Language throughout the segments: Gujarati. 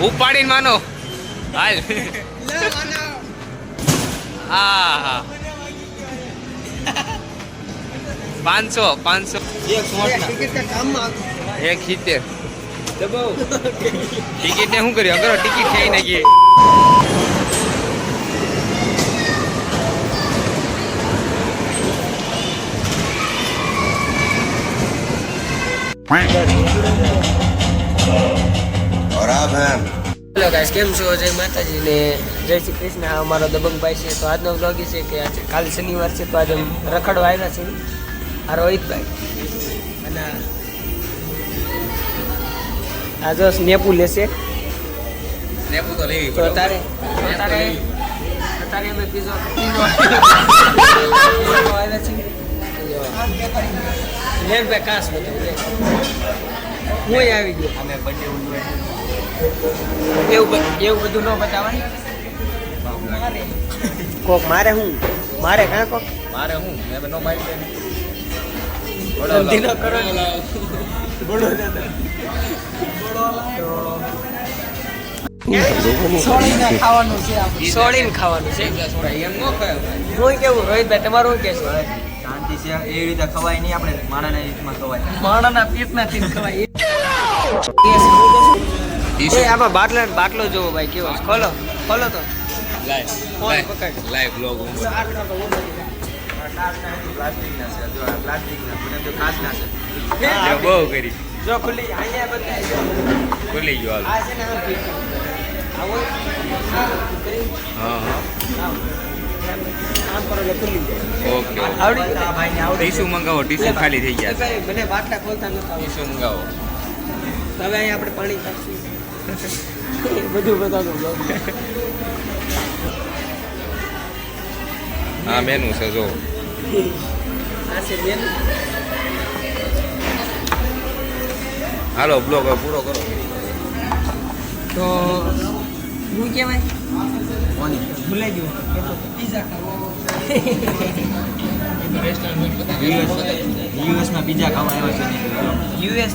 ઉપાડીને માનો હાલ હા 500 એક 70 ટિકિટ ને શું કર્યું અગર ટિકિટ થઈ નાખીએ હેલો ગાઈસ કેમ છો જય માતાજી ને જય શ્રી કૃષ્ણ અમારો દબંગભાઈ છે તો આજનો વ્લોગ છે કે આજે કાલે શનિવાર છે તો આજે રખડવા આવ્યા છે આ રોહિતભાઈ અને આ જો સ્નેપુ લેશે નેપુ તો લેવી તો તારે અમે પીઝો આવ્યા છે લેન ભાઈ કાસ બતાવું હું આવી ગયો અમે બર્થડે એવું બધું ન બતાવાય કોક મારે કાં કોક મારે હું મેં નો મારી ધંધી ન કરો સોળીને ખાવાનું છે એમ નો ખાય હું કેવું રોહિતભાઈ તમારું શું કહેશો શાંતિ છે એ રીતે ખવાય નહીં આપણે માણાના રીતમાં ખવાય માણાના પેટના થી ખવાય એ આમાં બાટલો જોવો ભાઈ કેવો છે. ખોલો તો ફોન પકડ લાઈવ બ્લોગ પ્લાસ્ટિકના છે જો આ પ્લાસ્ટિકના મને તો કાચના છે બહુ કરી જો ખુલ્લી અહીંયા બતાવી ખુલી ગયો આ છે ને આમ ફીટ. આવો હા આમ કરો એટલે ખુલ્લી જાય ઓકે આવડી ગયું? ભાઈને આવડે ટીસુ મંગાવો ટીસુ ખાલી થઈ ગયા છે ભાઈ મને બાટલા ખોલતા નતા આવડતું. ટીસુ મંગાવો હવે અહીંયા આપણે પાણી કાઢશું બધું બતાવું હા મેનુ છે જો આ છે બેન હાલો બ્લોગ પૂરો કરો તો હું કહેવાય ભૂલાઈ ગયું પીઝા ખાવો યુએસમાં બીજા ખાવા આવ્યા છે યુએસ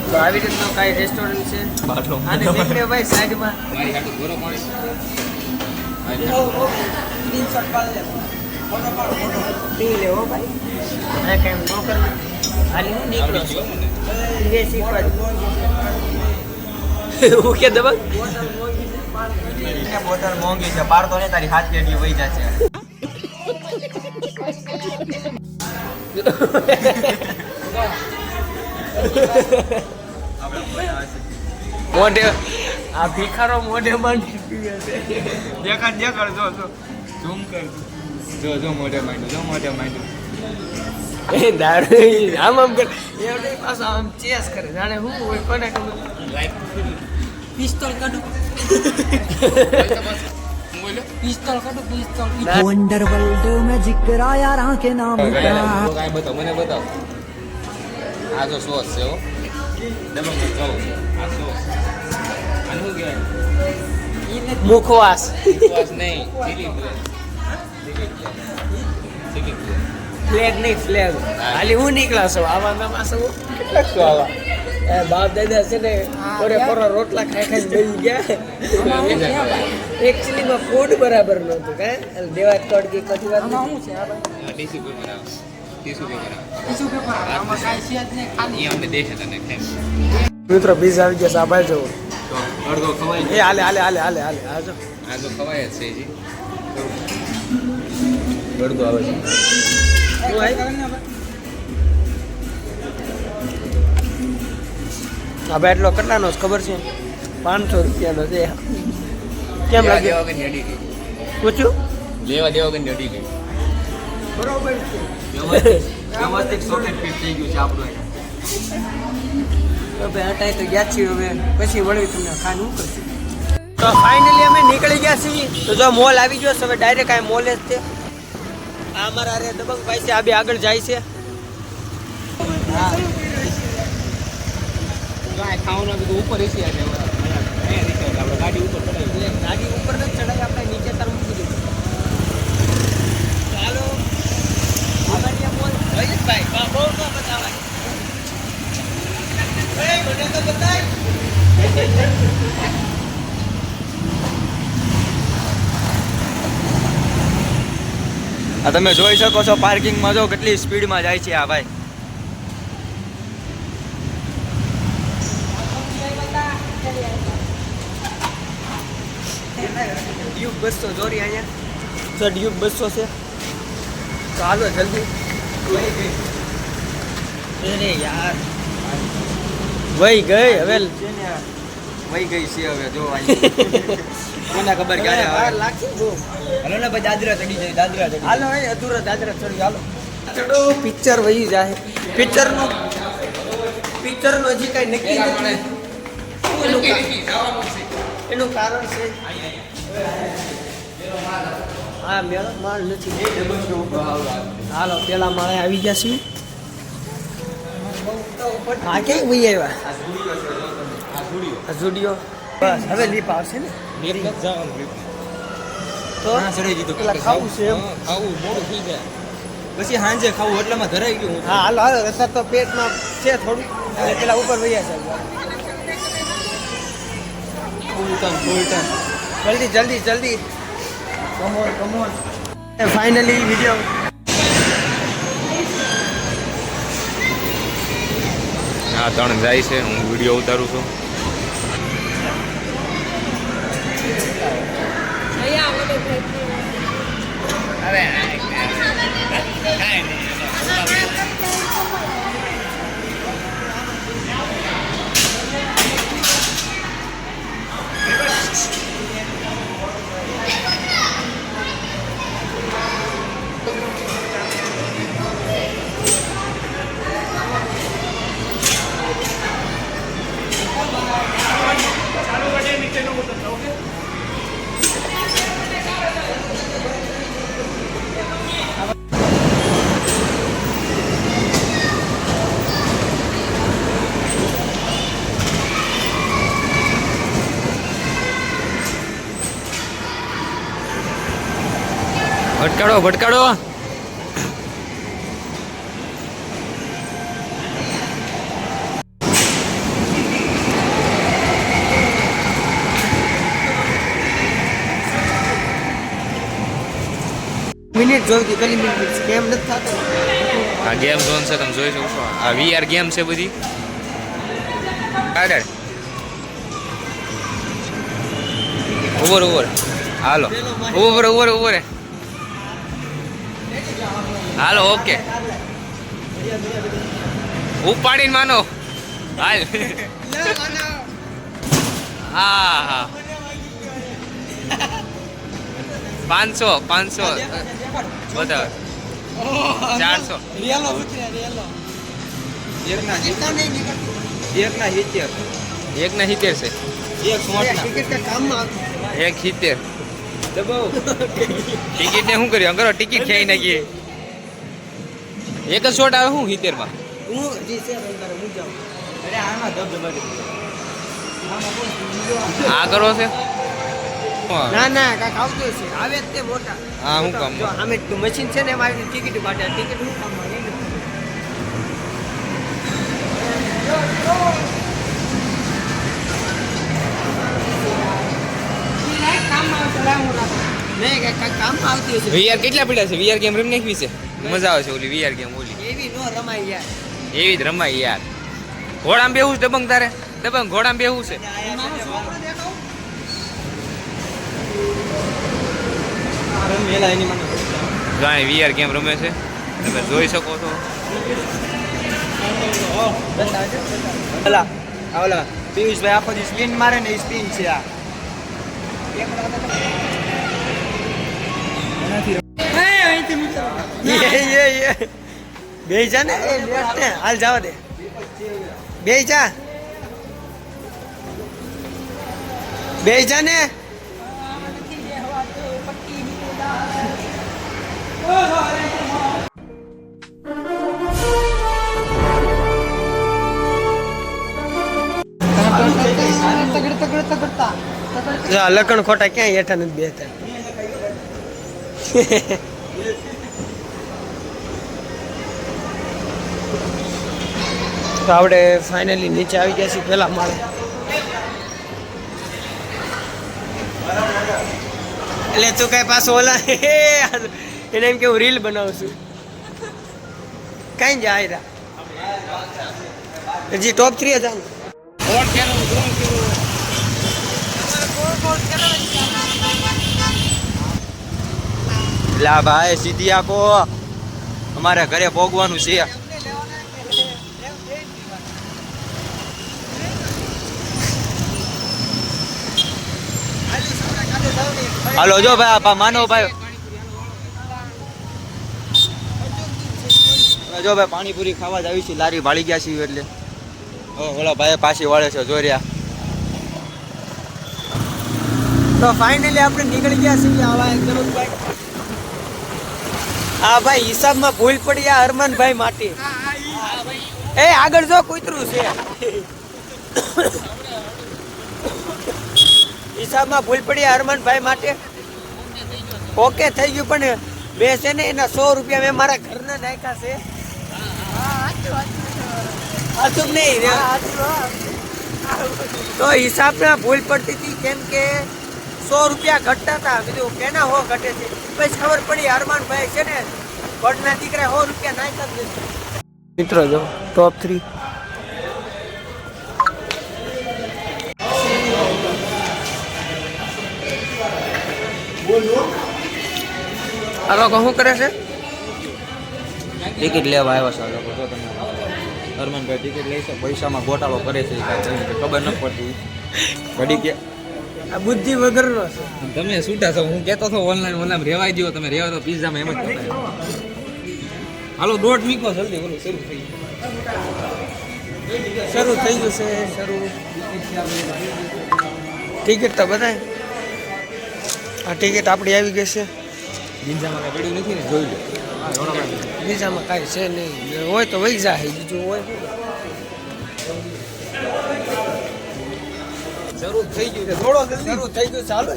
તો આવી રીતનું કાંઈ રેસ્ટોરન્ટ છે બાટલો આને નીકળે ભાઈ સાઈડમાં મારી હાટુ ગોરો પાણી પી લેવો ભાઈ આ કાંઈ ન કર હાલી હું નીકળો છું એ શીખવા હું કે દબંગ બોટલ મોંઘી છે પાડતો ને તારી હાથ પેટી વહી જશે મોઢે આ ભિખારો મોઢે માંડી પીવે છે દેખાડ જો ઝૂમ કર જો મોઢે માંડ્યું એ દારૂ આમ કર એવડે પાછો આમ ચેસ કરે જાણે હું હોય કોને ખબર પિસ્તોલ કાઢો પિસ્તોલ अंडरवर्ल्ड में जिक्र आया राह के नाम का કાંઈ બતાવ મને બતાવ આ જો સોસ છે હો દબંગ કહો આ સોસ આને શું કહેવાય મુખવાસ સોસ નહીં ચીલી ફ્લેગ નહીં ફ્લેગ ખાલી હું નીકળા છું આવા નામાં છું કેટલાક છું આવા બાપ દાદા છે ને પોરે રોટલા ખાઈ બેસી ગયા એકચ્યુઅલીમાં ફૂડ બરાબર નહોતું કાં દેવાત કડકી કથી વાત શું છે ટીસુ પેપર આવે ટીસુ પેપર એ અમને દેશ હતા ને ખાઈ મિત્રો પીઝા આવી ગયા સાંભળ જો અડધો ખવાય એ હાલે આજો આ તો ખવાય જ છે જી અડધો આવે છે શું આય હવે એટલો કેટલાનો છે ખબર છે 500 રૂપિયાનો છે કેમ લાગે પૂછ્યું લેવા દેવા કે નડી ગઈ બરોબર છે વ્યવસ્થિત સોકેટ ફિટ થઈ ગયું છે આપણું હવે હટાય તો ગયા છીએ હવે પછી વળવી તમને ખાનું કરશું તો ફાઇનલી અમે નીકળી ગયા છીએ તો જો મોલ આવી ગયો છે હવે ડાયરેક્ટ આ મોલ જ છે આ અમારા અરે દબંગભાઈ છે આ બે આગળ જાય છે હા ખાવાનું બધું ઉપર છે ગાડી ઉપર ચડાવી ગાડી ઉપર નથી ચડાવી આપણે નીચે તરફ મૂકી દીધું ચાલો આ તમે જોઈ શકો છો પાર્કિંગમાં જો કેટલી સ્પીડમાં જાય છે આ ભાઈ. ડ્યુક 200 જોરી અહીંયા તો ડ્યુક 200 છે. તો હાલો જલ્દી. અરે યાર વહી ગઈ હવે વહી ગઈ છે હવે જો કોને ખબર ક્યારે આવે. લાગશે બહુ. હાલો ને ભાઈ દાદરા ચડી જાય દાદરા ચડી. હાલો ભાઈ અધૂરા દાદરા ચડી હાલો. ચડો પિક્ચર વહી જાય. પિક્ચરનું હજી કઈ નક્કી નથી. એનું કારણ છે હા મેળો માળ નથી. હાલો પેલા માળે આવી ગયા છીએ. હા ક્યાંય વહી આવ્યા આ સ્ટુડિયો. બસ હવે લીપ આવશે ને તો પેલા ખાવું છે એમ. ખાવું મોડું થઈ જાય. પછી સાંજે ખાવું એટલામાં ધરાઈ ગયું. હા હાલો હાલો અત્યારે તો પેટમાં છે થોડું અને પેલા ઉપર વહ્યા છે. જલ્દી જલ્દી કમોન ફાઇનલી વિડીયો આ 3 જાય છે. હું વિડીયો ઉતારું છું. ભટકાડો મિનિટ જોઈ કેટલી મિનિટ કેમ નથી થતો. આ ગેમ ઝોન છે તમે જોઈ શકો છો. આ VR ગેમ છે બધી. કાઢ ઓવર હાલો ઓવર હાલો ઓકે ઉપાડીને માનો હાલ. હા 500 બતાવ 400 એકના 70 એકના 70 છે. ટિકિટ કે કામમાં 170 ટિકિટ ને શું કર્યું કરો ટિકિટ ખેઈ નાખીએ. એક જ શોટ આવે શું 70 માં. હું હજી છે અંદર હું જાઉં. અરે આમાં ધબધબાટી આ કરો છે ના કાંઈક આવતું છે આવે જ તે મોટા. હા હું કામ જો આમે મશીન છે ને એમાં આવી ટિકિટ કાઢે ટિકિટ હું કામ કામ આવતી હશે. VR કેટલા પડ્યા છે. VR ગેમ રમી નાખવી છે. મજા આવે છે ઓલી VR ગેમ ઓલી એવી નો રમાય યાર. એવી જ રમાય યાર. ઘોડામાં બેહવું છે દબંગ તારે દબંગ ઘોડામાં બેહવું છે. ગાય VR ગેમ રમે છે તમે જોઈ શકો છો. ઓલા પિયુષભાઈ આખો દી સ્પિન મારે ને એ સ્પિન છે આ. બે જા ને હાલ જવા દે. બે જા ને લકણ ખોટા ક્યાંય હેઠા નથી બેઠા. તો આપણે ફાઇનલી નીચે આવી ગયા છીએ પેલા માળે. એટલે તું કઈ પાછું ઓલા એને એમ કે હું રીલ બનાવું છું. કઈ જાય રા હજી ટોપ 3 હતા. લા ભાઈ સીધી આકો અમારે ઘરે ભોગવાનું છે. હાલો જો ભાઈ આપા માનો ભાઈ જો ભાઈ પાણીપુરી ખાવા જ આવી છે. લારી ભાળી ગયા છીએ એટલે ઓલા ભાઈ પાછી વાળે છે જોર્યા. તો ફાઇનલી આપણે નીકળી ગયા છીએ. આવા દબંગભાઈ હા ભાઈ હિસાબમાં ભૂલ પડી આ હરમાનભાઈ માટે. એ આગળ જો કૂતરું છે. હિસાબમાં ભૂલ પડી હરમાનભાઈ માટે. ઓકે થઈ ગયું પણ મેં છે ને એના 100 રૂપિયા મેં મારા ઘરના નાખ્યા છે. હાચું નહીં તો હિસાબમાં ભૂલ પડતી હતી કેમ કે 100 રૂપિયા ઘટતા હતા. કીધું કેના 100 ઘટે છે પછી ખબર પડી હરમાનભાઈ છે ને ઘરના દીકરા 100 રૂપિયા નાખ્યા જ નથી. મિત્રો જો ટોપ 3 આ લોકો શું કરે છે? ટિકિટ લેવા આવ્યા છે આ લોકો. જો તમે હરમાનભાઈ ટિકિટ લે છે, પૈસામાં ગોટાળો કરે છે. ખબર ન પડતી ઘડી કે આ બુદ્ધિ વગરનો છે. તમે છૂટા છો. હું કહેતો હતો ઓનલાઈન રેવાઈ દો તમે રેવા તો પિઝામાં એમ જ કરતા. હાલો દોઢ મીકો જલ્દી બોલો શરૂ થઈ ગયું. શરૂ થઈ ગયું છે. ટિકિટ તો બતાય. આ ટિકિટ આપણી આવી ગઈ છે. પિઝામાં કઈ પડ્યું નથી ને જોઈ લો. બીજામાં કાંઈ છે નહીં. હોય તો વહી જાય બીજું હોય શરૂ થઈ ગયું છે. થોડો શરૂ થઈ ગયું. ચાલો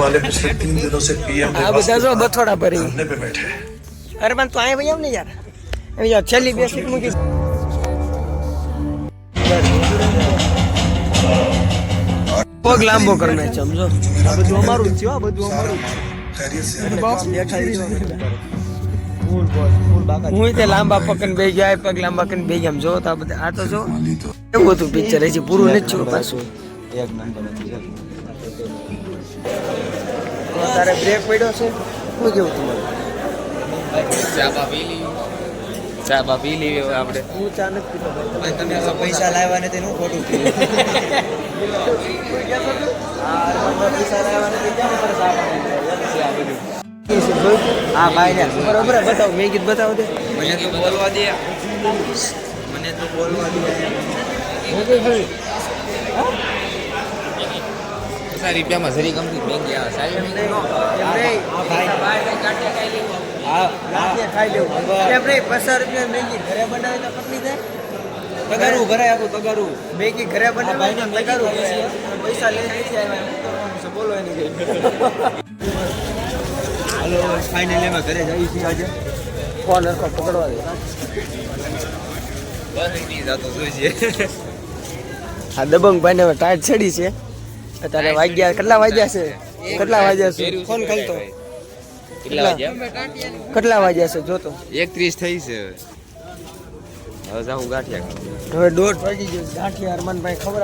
वाले पिछले 3 दिनों से पीएम આ બધા જો બથોડા ભરી. धरने पे बैठे हैं। અરે પણ તું અહીંયા ભાઈ આવ ને યાર. અહીંયા છેલ્લી બે સીટ મૂકી. પગ લાંબો કરને છે સમજો. આ બધું અમારું જ છે. આ બધું અમારું. खैरियत से હું તે લાંબા પકન બે ગયા પગ લાંબા કરીને બે ગયા જો તો આ બધા આ તો જો એવું હતું પિક્ચર હજી પૂરું નથી થયું પાછું. એક નંબર તો તારે બ્રેક પડ્યો છે શું કેવું તમારું? ચા બા પી લઈએ હવે આપણે. હું ચા નથી પીતો ભાઈ. તમે પૈસા લાવ્યા ને તેનું ખોટું પૈસા લાવવા નથી ક્યાં પર હા ભાઈ ને બરાબર બતાવો મેં ગીત બતાવો દે. મને તો બોલવા દે. મને તો બોલવા દે. સારી રૂપિયામાં જરી ગમતી મેંગી આવે સારી ખાઈ લેવું એમ નહીં. 50 રૂપિયા મેગી ઘરે બનાવે તો પતલી જાય. તગારું ભરાય આખું તગારું. મેગી ઘરે બનાવે તો તગારું પૈસા લઈ નથી આવ્યા. બોલો એની કઈ. હાલો ફાઇનલી અમે ઘરે જઈએ છીએ આજે. ફોન હરખો પકડવા દે. બસ નહીં જતો જોઈએ. આ દબંગભાઈને હવે ટાઈટ ચડી છે. અત્યારે વાગ્યા કેટલા વાગ્યા છે? કેટલા વાગ્યા છે? ફોન ખોલતો. કેટલા વાગ્યા? કેટલા વાગ્યા છે જોતો. 1:30 થઈ છે. હવે જાઉં ગાંઠિયા ખાવા. હવે 1:30 વાગી ગયો. ગાંઠિયા હરમાનભાઈ ખબર